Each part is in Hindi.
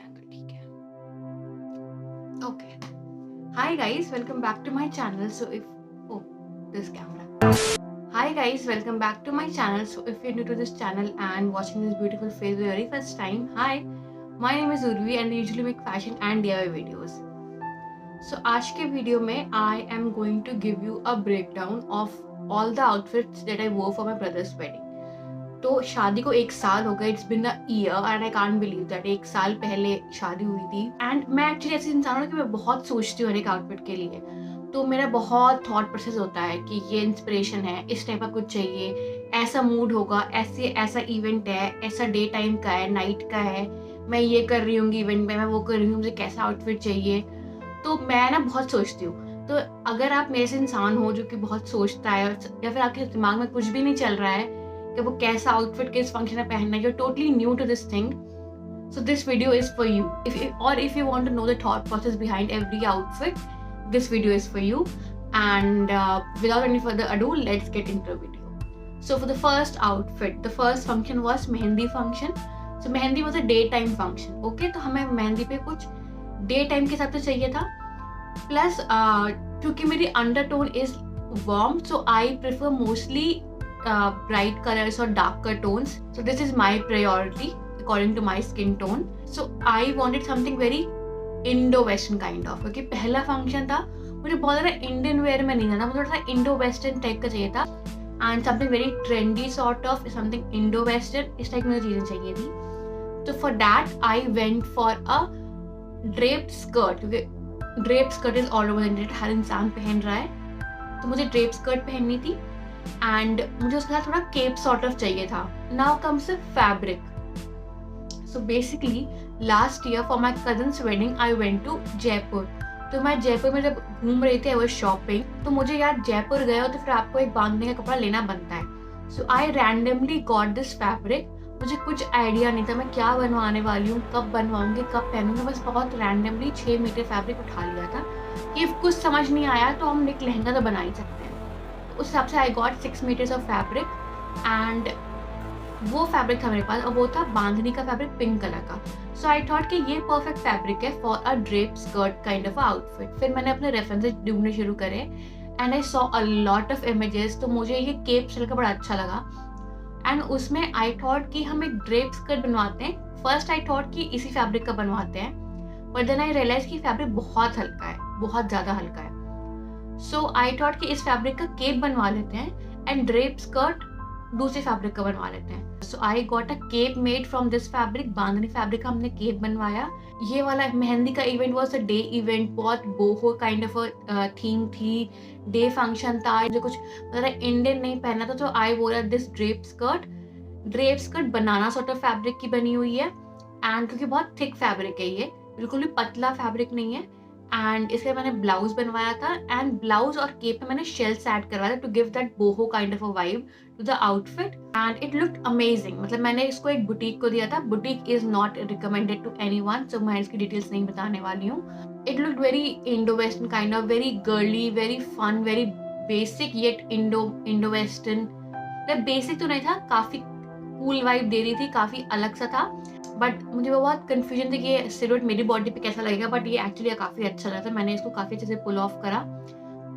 है तो ठीक है। Okay, hi guys, welcome back to my channel. So if this camera. Hi guys, welcome back to my channel. So if you're new to this channel and watching this beautiful face for the very first time, hi, my name is Urvi and I usually make fashion and DIY videos. So आज के वीडियो में I am going to give you a breakdown of all the outfits that I wore for my brother's wedding. तो शादी को 1 साल हो गया. It's been a year and I can't believe that 1 साल पहले शादी हुई थी. एंड मैं एक्चुअली ऐसी इंसान हूँ कि मैं बहुत सोचती हूँ हर एक आउटफिट के लिए. तो मेरा बहुत थॉट प्रोसेस होता है कि ये इंस्पिरेशन है, इस टाइप का कुछ चाहिए, ऐसा मूड होगा, ऐसा इवेंट है, ऐसा डे टाइम का है, नाइट का है, मैं ये कर रही हूँ इवेंट में, मैं वो कर रही हूँ, मुझे कैसा आउटफिट चाहिए. तो मैं ना बहुत सोचती हूँ. तो अगर आप मेरे से इंसान हो जो कि बहुत सोचता है या फिर आपके दिमाग में कुछ भी नहीं चल रहा है कि वो कैसा आउटफिट किस फंक्शन में पहनना है, you're totally new to this thing, so this video is for you. If you want to know the thought process behind every outfit, this video is for you. And without any further ado, let's get into the video. So for the first outfit, the first function was mehendi function. So mehendi was a daytime function. Okay, तो हमें मेहंदी पे कुछ daytime के हिसाब से चाहिए था. Plus क्योंकि मेरी undertone is warm, so I prefer mostly bright colors or darker tones. So this is my priority according to my skin tone. So I wanted something very Indo-Western kind of. क्योंकि पहला फंक्शन था, मुझे बहुत ज़्यादा इंडियन वेयर में नहीं जाना, मुझे थोड़ा सा इंडो-वेस्टर्न टाइप का चाहिए था. And something very trendy sort of something Indo western, इस टाइप की मुझे चीज़ें चाहिए थी. तो for that I went for a draped skirt, क्योंकि draped skirt is all over the internet, हर इंसान पहन रहा है. तो मुझे ड्रेप स्कर्ट पहननी थी एंड मुझे उसके साथ थोड़ा केप सॉर्ट ऑफ चाहिए था. Now comes the fabric. So basically last year for my cousin's wedding I went to Jaipur. तो मैं जयपुर में जब घूम रही थी, वो शॉपिंग, तो मुझे यार जयपुर गए हो तो फिर आपको एक बांधने का कपड़ा लेना बनता है. So I randomly got this fabric. मुझे कुछ आइडिया नहीं था मैं क्या बनवाने वाली हूँ, कब बनवाऊंगी, कब पहनूंगी. बस बहुत रैंडमली 6 मीटर फैब्रिक उठा लिया था कि कुछ समझ नहीं आया तो हम एक लहंगा तो बना ही सकते हैं. उस हिसाब से I got 6 metres of fabric and वो फैब्रिक था मेरे पास और वो था बांधनी का फैब्रिक पिंक कलर का. सो आई थॉट कि ये परफेक्ट फैब्रिक है for a drape skirt kind of outfit. फिर मैंने अपने रेफरेंसेस ढूंढने शुरू करे and I saw a lot of images. तो मुझे ये केप स्टाइल का बड़ा अच्छा लगा एंड उसमें आई थॉट कि हम एक ड्रेप स्कर्ट बनवाते हैं. फर्स्ट आई थॉट कि इसी फैब्रिक का बनवाते हैं, बट देन आई रियलाइज कि फैब्रिक बहुत हल्का है, बहुत ज़्यादा हल्का है. सो आई थॉट कि इस फैब्रिक का केप बनवा लेते हैं एंड ड्रेप स्कर्ट दूसरे फैब्रिक का बनवा लेते हैं. So I got a cape made from this fabric. Bandhani fabric का हमने केप बनवाया. ये वाला मेहंदी का event was a day event, बहुत boho kind of a theme थी, डे फंक्शन था, जो कुछ मतलब इंडियन नहीं पहना था. तो आई वोर this drape skirt banana sort of fabric की बनी हुई है. एंड क्योंकि बहुत थिक फैब्रिक है, ये बिल्कुल भी पतला फैब्रिक नहीं है. एंड इसके मैंने ब्लाउज बनवाया था एंड ब्लाउज और केप में मैंने शेल्स ऐड करवाया था to give that boho kind of a vibe to the outfit and it looked amazing. मतलब मैंने इसको एक बुटीक को दिया था. Boutique is not recommended to anyone, so मैं इसकी डिटेल्स नहीं बताने वाली हूँ. It looked very Indo western kind of, very girly, very fun, very basic yet Indo western. मतलब बेसिक तो नहीं था, काफी कूल वाइब दे रही थी, काफी अलग सा था. बट मुझे वो बहुत कन्फ्यूजन थी कि ये सिलुएट मेरी बॉडी पे कैसा लगेगा, बट ये एक्चुअली काफ़ी अच्छा लगा था. मैंने इसको काफ़ी अच्छे से पुल ऑफ करा.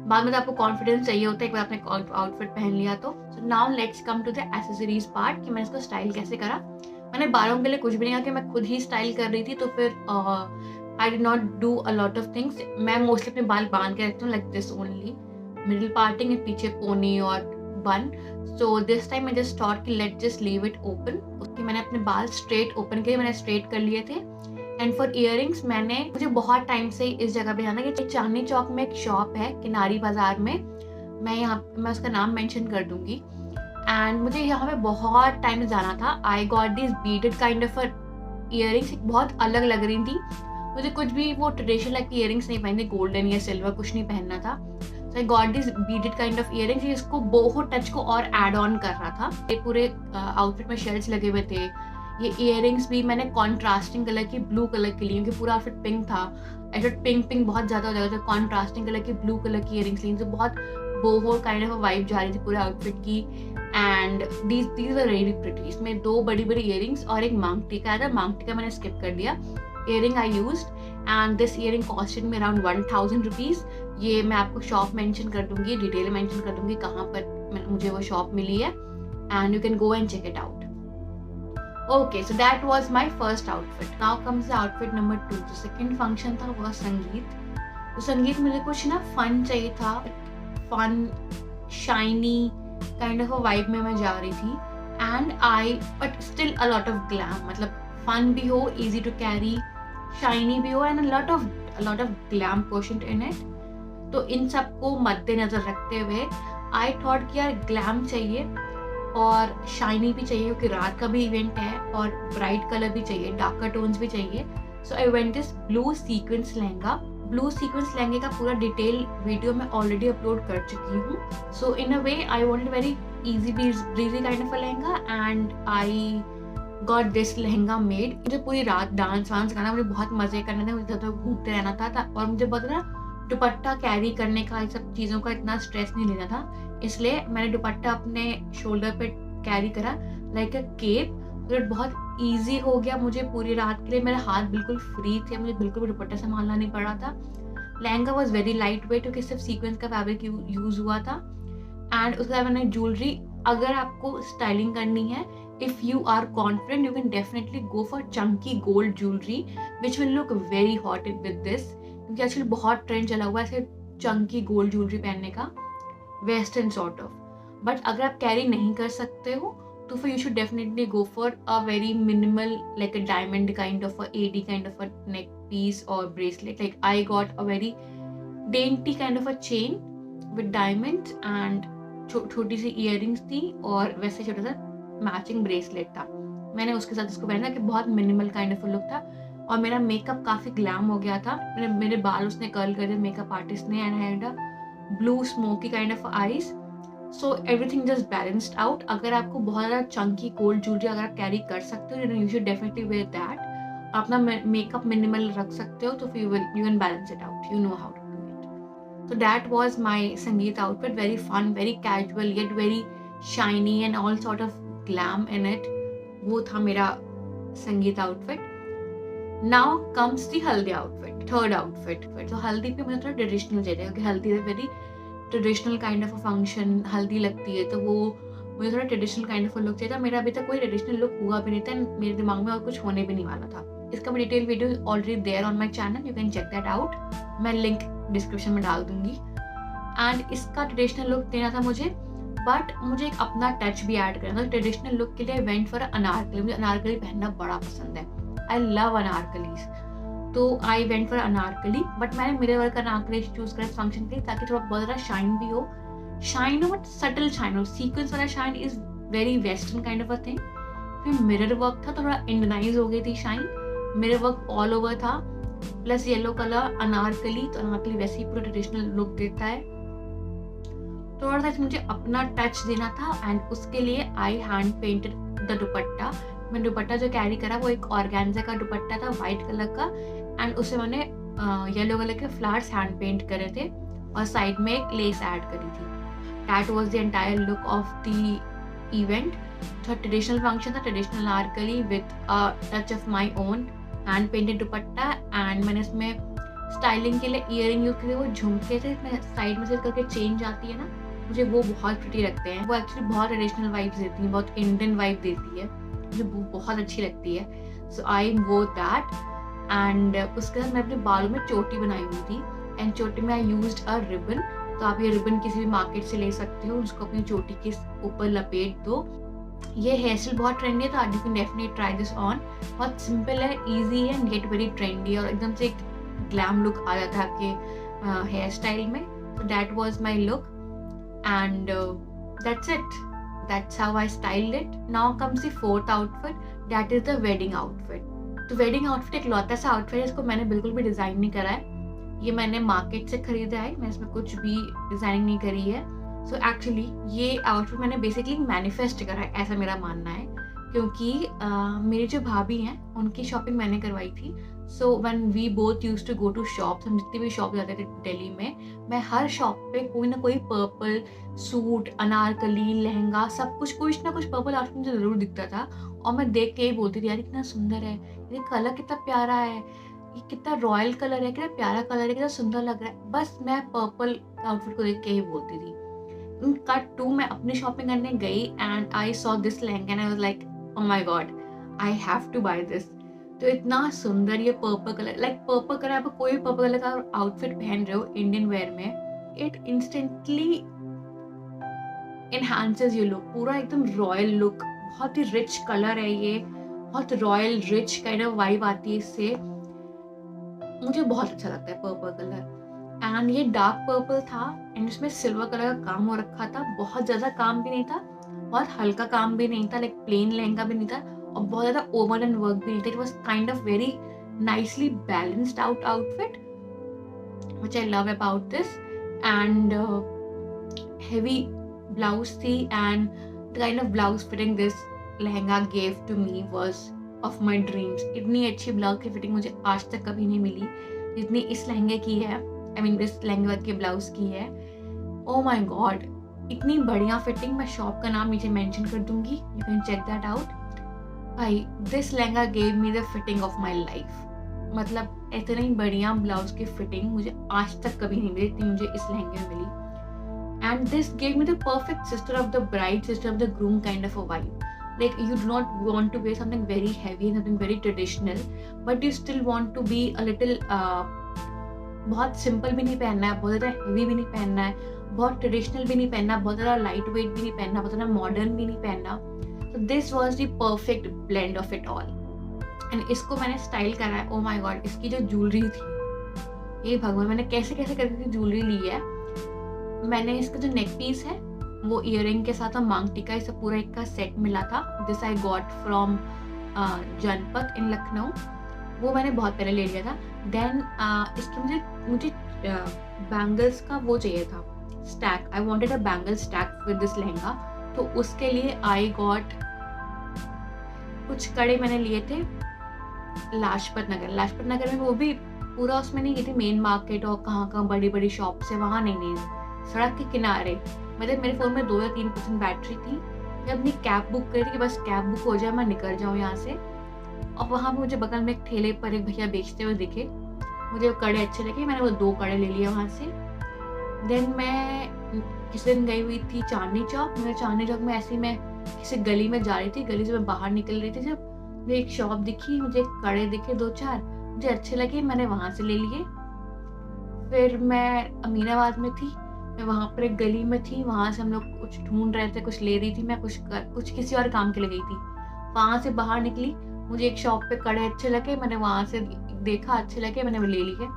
बाद में तो आपको कॉन्फिडेंस चाहिए होता है एक बार आपने आउटफिट पहन लिया तो. So now let's come to the accessories part कि मैंने इसको स्टाइल कैसे करा. मैंने बालों के लिए कुछ भी नहीं कहा कि मैं खुद ही स्टाइल कर रही थी, तो फिर I did not do a lot of things. मैं मोस्टली अपने बाल बांध के रखती हूँ like this only, middle parting, पीछे पोनी और bun. So this time I just thought कि let just leave it open. उसके मैंने अपने बाल स्ट्रेट ओपन किए, मैंने स्ट्रेट कर लिए थे. एंड फॉर इयरिंग्स मुझे बहुत टाइम से इस जगह पे जाना कि चांदनी चौक में एक शॉप है किनारी बाजार में, मैं उसका नाम मेंशन कर दूंगी. एंड मुझे यहाँ पे बहुत टाइम से जाना था. आई got this beaded kind of earrings, बहुत अलग लग रही थी. मुझे कुछ भी वो ट्रेडिशनल लाइक इयरिंग्स नहीं पहनने, गोल्डन या सिल्वर कुछ नहीं पहनना था. So I got this beaded kind of earrings. इसको बोहो टच को और एड ऑन कर रहा था. ये पूरे आउटफिट में शेल्स लगे हुए थे. ये इयरिंग्स भी मैंने कॉन्ट्रास्टिंग कलर की ब्लू कलर के लिए, क्योंकि पूरा आउटफिट पिंक था. ऐसा पिंक बहुत ज़्यादा हो जाएगा, तो कॉन्ट्रास्टिंग कलर की ब्लू कलर की इयरिंग्स ली, जो बहुत बोहो काइंड ऑफ वाइब जा रही थी पूरे आउटफिट की। And these were really pretty. इसमें 2 बड़ी बड़ी इयरिंग्स और एक मांग टीका आया था। मांग टीका मैंने स्किप कर दिया। Earring I used and this earring costed में अराउंड 1000 रुपीज़। ये मैं आपको शॉप मेंशन कर दूंगी, डिटेल मेंशन कर दूंगी कहाँ पर मुझे वो शॉप मिली है, and you can go and check it out. Okay, so that was my first outfit. Now comes the outfit number 2। जो सेकंड फंक्शन था वो संगीत। तो संगीत मुझे कुछ ना फन चाहिए था, fun shiny kind of a vibe में मैं जा रही थी। And I but still a lot of glam, मतलब फन भी हो, इजी टू कैरी, शाइनी भी हो, and a lot of glam quotient in it. तो इन सबको मद्देनजर रखते हुए आई थॉट कि यार ग्लैम चाहिए और शाइनी भी चाहिए क्योंकि रात का भी इवेंट है, और ब्राइट कलर भी चाहिए, डार्कर टोन्स भी चाहिए। So I went this blue sequence lehenga. Blue sequence लहंगे का पूरा डिटेल वीडियो मैं ऑलरेडी अपलोड कर चुकी हूँ। So in a way I wanted very easy breezy kind of a lehenga, and I got this lehenga made. मुझे पूरी रात डांस वांस करना, मुझे बहुत मजे करने थे, मुझे तो घूमते रहना था और मुझे बहुत ना दुपट्टा कैरी करने का, इन सब चीज़ों का इतना स्ट्रेस नहीं लेना था। इसलिए मैंने दुपट्टा अपने शोल्डर पे कैरी करा लाइक अ केप। तो बहुत ईजी हो गया मुझे पूरी रात के लिए। मेरे हाथ बिल्कुल फ्री थे, मुझे बिल्कुल भी दुपट्टा संभालना नहीं पड़ा था। Lehenga was very light weight क्योंकि सिर्फ सीक्वेंस का फैब्रिक यूज हुआ था। एंड उसके बाद मैंने ज्वेलरी, अगर आपको स्टाइलिंग करनी है, if you are confident, you can definitely go for chunky gold jewellery which will look very hot with this, क्योंकि आजकल बहुत ट्रेंड चला हुआ है ऐसे चंकी गोल्ड ज्वेलरी पहनने का, वेस्टर्न सॉर्ट ऑफ। बट अगर आप कैरी नहीं कर सकते हो तो फिर you should definitely go for a very minimal like a diamond kind of a AD kind of a neck piece और bracelet. Like I got a very dainty kind of a chain with diamonds and छोटी सी इयरिंग्स थी और वैसे छोटा सा मैचिंग ब्रेसलेट था। मैंने उसके साथ इसको पहना कि बहुत minimal kind of a look था। और मेरा मेकअप काफ़ी ग्लैम हो गया था। मेरे बाल उसने कर्ल कर दिए मेकअप आर्टिस्ट ने, and had a blue smoky kind of eyes. So everything just balanced out. अगर आपको बहुत ज़्यादा चंकी गोल्ड ज्वेलरी अगर आप कैरी कर सकते हो, you should definitely wear that. अपना मेकअप मिनिमल रख सकते हो तो फिर you can balance it out, you know how to do it. तो that was my sangeet outfit, very fun, very casual yet very shiny and all sort of glam in it. वो था मेरा संगीत आउटफिट। नाउ कम्स दी हल्दी आउटफिट, थर्ड आउटफिट। तो हल्दी पे मुझे थोड़ा ट्रेडिशनल चाहिए क्योंकि हल्दी is very traditional kind of a function, हल्दी लगती है तो वो मुझे थोड़ा traditional kind of a look चाहिए था। मेरा अभी तक कोई ट्रेडिशनल लुक हुआ भी नहीं था, मेरे दिमाग में और कुछ होने भी नहीं वाला था। इसका भी detail video already there on my channel, you can check that out. मैं लिंक डिस्क्रिप्शन में डाल दूंगी। एंड इसका ट्रेडिशनल लुक देना था मुझे, बट मुझे एक अपना टच भी ऐड करना था। ट्रेडिशनल लुक के लिए वेंट फॉर अनारकली। मुझे अनारकली पहनना बड़ा पसंद है, आई लव अनारकलीज। तो I went for anarkali, but मैंने मिरर वर्क अनारकली चूज करा फंक्शन के लिए ताकि थोड़ा बहुत ज़्यादा शाइन भी हो। शाइन हो बट सटल शाइन हो। सीक्वेंस वाला shine is very western kind of a thing. फिर मिरर वर्क था, थोड़ा इंडियनाइज हो गई थी shine. Mirror work all over था, प्लस येलो कलर अनारकली। तो अनारकली वैसे ही पूरा ट्रेडिशनल लुक देता है। थोड़ा सा मुझे अपना टच देना था एंड उसके लिए आई हैंड पेंटेड द दुपट्टा। मैं दुपट्टा जो कैरी करा वो एक ऑर्गेन्जा का दुपट्टा था वाइट कलर का, एंड उसे मैंने येलो कलर के फ्लावर्स हैंड पेंट करे थे और साइड में एक लेस ऐड करी थी। That was the entire look of the event. तो ट्रेडिशनल फंक्शन था, traditional Anarkali with a touch of my own hand painted dupatta. And मैंने इसमें स्टाइलिंग के लिए इयरिंग यूज किए, वो झुमके थे, इसमें साइड में से करके चेन जाती है ना, मुझे वो बहुत प्रिटी लगते हैं। वो एक्चुअली बहुत ट्रेडिशनल वाइब्स देती हैं, बहुत इंडियन वाइब देती है, मुझे वो बहुत अच्छी लगती है। सो आई वो दैट। एंड उसके बाद मैं अपने बालों में चोटी बनाई हुई थी, एंड चोटी में आई यूज्ड अ रिबन। तो आप ये रिबन किसी भी मार्केट से ले सकते हो, उसको अपनी चोटी के ऊपर लपेट दो। ये हेयर स्टाइल बहुत ट्रेंडी है, तो you can definitely try this on. बहुत सिंपल है, ईजी है एंड गेट वेरी ट्रेंडी, और एकदम से एक ग्लैम लुक आ जाता है आपके हेयर स्टाइल में। तो that was my look and that's it. That's how I styled it. Now comes the fourth outfit, that is the wedding outfit. तो wedding outfit एक लौता सा outfit है, इसको मैंने बिल्कुल भी डिज़ाइन नहीं करा है। ये मैंने मार्केट से खरीदा है, मैं इसमें कुछ भी डिज़ाइनिंग नहीं करी है। सो एक्चुअली ये आउटफिट मैंने बेसिकली मैनिफेस्ट करा है, ऐसा मेरा मानना है। क्योंकि मेरी जो भाभी हैं उनकी शॉपिंग मैंने करवाई थी। So when we both used to go to shops, हम जितनी भी शॉप जाते थे दिल्ली में, मैं हर शॉप पे कोई ना कोई पर्पल सूट, अनारकली, लहंगा, सब कुछ ना कुछ पर्पल आउटफिट मुझे ज़रूर दिखता था। और मैं देख के ही बोलती थी यार कितना सुंदर है, ये कलर कितना प्यारा है, ये कितना रॉयल कलर है, कितना प्यारा कलर है, कितना सुंदर लग रहा है। बस मैं पर्पल आउटफिट को देख के ही बोलती थी। कट टू, मैं अपनी शॉपिंग करने गई and I saw this lehenga and I was like oh my god, I have to buy this. तो इतना सुंदर ये purple colour, like purple colour, आप कोई भी पर्पल कलर का आउटफिट पहन रहे हो इंडियन वेयर में, it instantly enhances your look, पूरा एकदम रॉयल लुक। बहुत ही रिच कलर है ये, बहुत royal rich kind of vibe आती है इससे। मुझे बहुत अच्छा लगता है पर्पल कलर। एंड ये डार्क पर्पल था एंड इसमें सिल्वर कलर का काम हो रखा था। बहुत ज़्यादा काम भी नहीं था, बहुत हल्का काम भी नहीं था, लाइक प्लेन लहंगा भी नहीं था, और बहुत ज़्यादा ओवर एंड वर्क भी नहीं था। It was kind of very nicely balanced out outfit which I love about this. And heavy blouse थी and the kind of blouse fitting this lehenga gave to me was of my dreams. इतनी अच्छी ब्लाउज की फिटिंग मुझे आज तक कभी नहीं मिली जितनी इस लहंगे की है, आई मीन इस लहंगे के ब्लाउज की है। ओ माई गॉड, इतनी बढ़िया फिटिंग। मैं शॉप का नाम नीचे मेंशन कर दूंगी, you can check that out. भाई this lehenga gave me the fitting of my life. मतलब इतनी बढ़िया ब्लाउज की फिटिंग मुझे आज तक कभी नहीं मिली इतनी मुझे इस लहंगे में मिली। And this gave me the perfect sister of the bride, sister of the groom kind of a vibe. Like you do not want to wear something very heavy, something very traditional, but you still want to be a little बहुत सिंपल भी नहीं पहनना है, बहुत ज़्यादा हेवी भी नहीं पहनना है, बहुत ट्रेडिशनल भी नहीं पहनना, बहुत ज़्यादा लाइट वेट भी नहीं पहनना, बहुत ज़्यादा मॉडर्न भी नहीं पहनना। तो this was the perfect blend of it all. And इसको मैंने स्टाइल करा है। ओ माई गॉड, इसकी जो ज्वेलरी थी, ये भगवान, मैंने कैसे कैसे करके ज्वेलरी ली है। मैंने इसका जो नेक पीस है वो ईयरिंग के साथ, मांग टिका, इसे पूरा एक का सेट मिला था। दिस आई गॉट फ्रॉम जनपथ इन लखनऊ, वो मैंने बहुत पहले ले लिया था। देन इसके मुझे बैंगल्स का वो चाहिए था, stack. I wanted a bangle stack with this lehenga, तो उसके लिए आई गॉट कुछ कड़े मैंने लिए थे लाजपत नगर में। वो भी पूरा उसमें नहीं, ये थी मेन मार्केट और कहाँ बड़ी बड़ी शॉप से, वहाँ नहीं, सड़क के किनारे। मतलब मेरे फ़ोन में 2 या 3% बैटरी थी। मैं अपनी कैब बुक करी थी कि बस कैब बुक हो जाए, मैं निकल जाऊँ यहाँ से। और वहाँ पे मुझे बगल में एक ठेले पर एक भैया बेचते हुए दिखे, मुझे वो कड़े अच्छे लगे, मैंने वो 2 कड़े ले लिए वहाँ से। देन मैं किसी दिन गई हुई थी चांदनी चौक। मैं चांदनी चौक में ऐसे ही मैं किसी गली में जा रही थी, गली से मैं बाहर निकल रही थी, जब मुझे एक शॉप दिखी, मुझे कड़े दिखे 2-4, मुझे अच्छे लगे, मैंने वहाँ से ले लिए। फिर मैं अमीनाबाद में थी, मैं वहाँ पर एक गली में थी, वहाँ से हम लोग कुछ ढूंढ रहे थे, कुछ ले रही थी मैं, कुछ किसी और काम के लिए गई थी। वहाँ से बाहर निकली, मुझे एक शॉप पे कड़े अच्छे लगे, मैंने वहाँ से देखा, अच्छे लगे, मैंने वो ले लिए।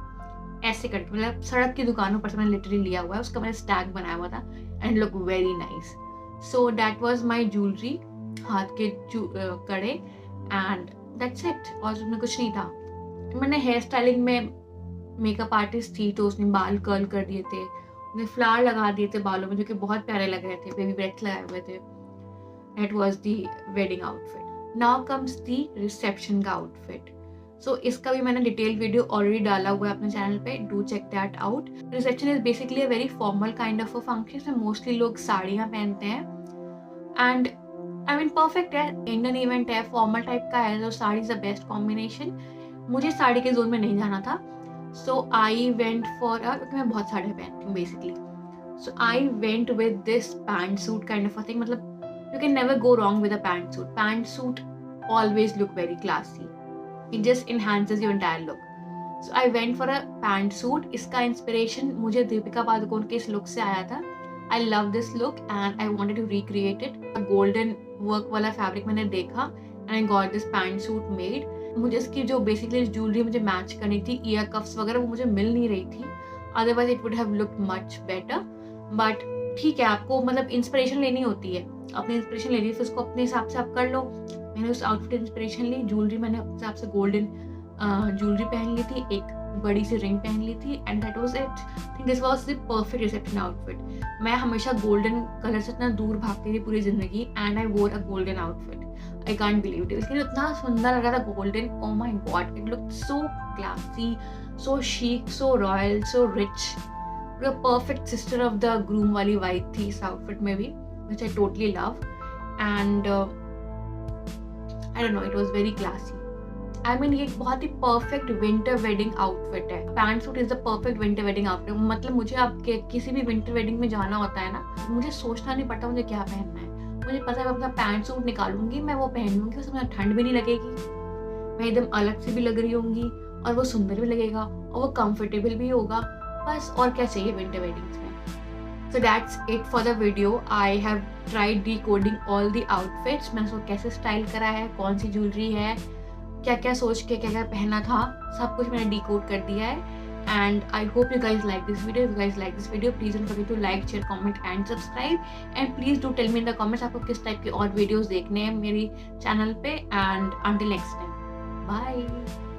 ऐसे करके, मतलब सड़क की दुकानों पर से मैंने लिटरली लिया हुआ है, उसका मैंने स्टैक बनाया हुआ था and look very nice. So that was my jewellery, हाथ के कड़े, एंड दैट्स इट। और उसमें कुछ नहीं था। मैंने हेयर स्टाइलिंग में मेकअप आर्टिस्ट थी, तो उसने बाल कर्ल कर दिए थे, उसने फ्लावर लगा दिए थे बालों में, जो कि बहुत प्यारे लग रहे थे, बेबी ब्रेड्स लगाए हुए थे। That was the wedding outfit. Now comes the reception का आउटफिट। सो इसका भी मैंने डिटेल वीडियो ऑलरेडी डाला हुआ है अपने चैनल पे, do check that out. Reception is basically a very formal kind of a function, इसमें मोस्टली लोग साड़ियाँ पहनते हैं एंड आई मीन परफेक्ट है, इंडियन इवेंट है, फॉर्मल टाइप का है, तो sari is the best combination. मुझे साड़ी के जोन में नहीं जाना था, सो आई वेंट फॉर क्योंकि मैं बहुत साड़ियाँ पहनती हूँ basically. So I went with this pant suit kind of a thing. मतलब you can never go wrong with a pant suit. Pant suit always look very classy, it just enhances your entire look. So I went for a pant suit. इसका इंस्पिरेशन मुझे दीपिका पादुकोण के इस लुक से आया था। I love this look and I wanted to recreate it. Golden work वाला फैब्रिक मैंने देखा and I got this pant suit made. मुझे इसकी जो बेसिकली ज्वेलरी मुझे मैच करनी थी, ईयर कफ्स वगैरह, वो मुझे मिल नहीं रही थी, otherwise it would have looked much better. But ठीक है, आपको मतलब इंस्पिरेशन लेनी होती है, अपनी इंस्पिरेशन लेनी है, फिर उसको अपने हिसाब से आप कर लो। मैंने उस आउटफिट इंस्पिरेशन ली, ज्वेलरी मैंने अपने हिसाब से गोल्डन ज्वेलरी पहन ली थी, एक बड़ी सी रिंग पहन ली थी and that was it. Think this was the perfect reception outfit. मैं हमेशा गोल्डन कलर से इतना दूर भागती थी पूरी जिंदगी and I wore a golden outfit. I can't believe it, लेकिन इतना सुंदर लग रहा था golden, oh my god, it looked so classy, so chic, so royal, so rich. पूरा perfect sister of the groom वाली वाइब थी इस आउटफिट में भी, which I totally love and I don't know, it was very classy. I mean ये एक बहुत ही परफेक्ट विंटर वेडिंग आउटफिट है। Pant suit is the perfect winter wedding outfit. मतलब मुझे अब किसी भी विंटर वेडिंग में जाना होता है ना, मुझे सोचना नहीं पड़ता मुझे क्या पहनना है। मुझे पता है मैं अपना पैंट सूट निकालूंगी, मैं वो पहन लूंगी, उसमें ठंड भी नहीं लगेगी, मैं एकदम अलग से भी लग रही होंगी और वो सुंदर भी लगेगा और वो कंफर्टेबल भी होगा। बस और क्या चाहिए विंटर वेडिंग्स में। So that's it for the video. I have tried decoding all the outfits. मैंने उसको कैसे स्टाइल करा है, कौन सी ज्वेलरी है, क्या क्या सोच के क्या क्या पहना था, सब कुछ मैंने डिकोड कर दिया है। And I hope you guys like this video. If you guys like this video, please don't forget to like, share, comment and subscribe. And please do tell me in the comments आपको किस टाइप के और videos देखने हैं मेरी चैनल पे। And until next time, bye.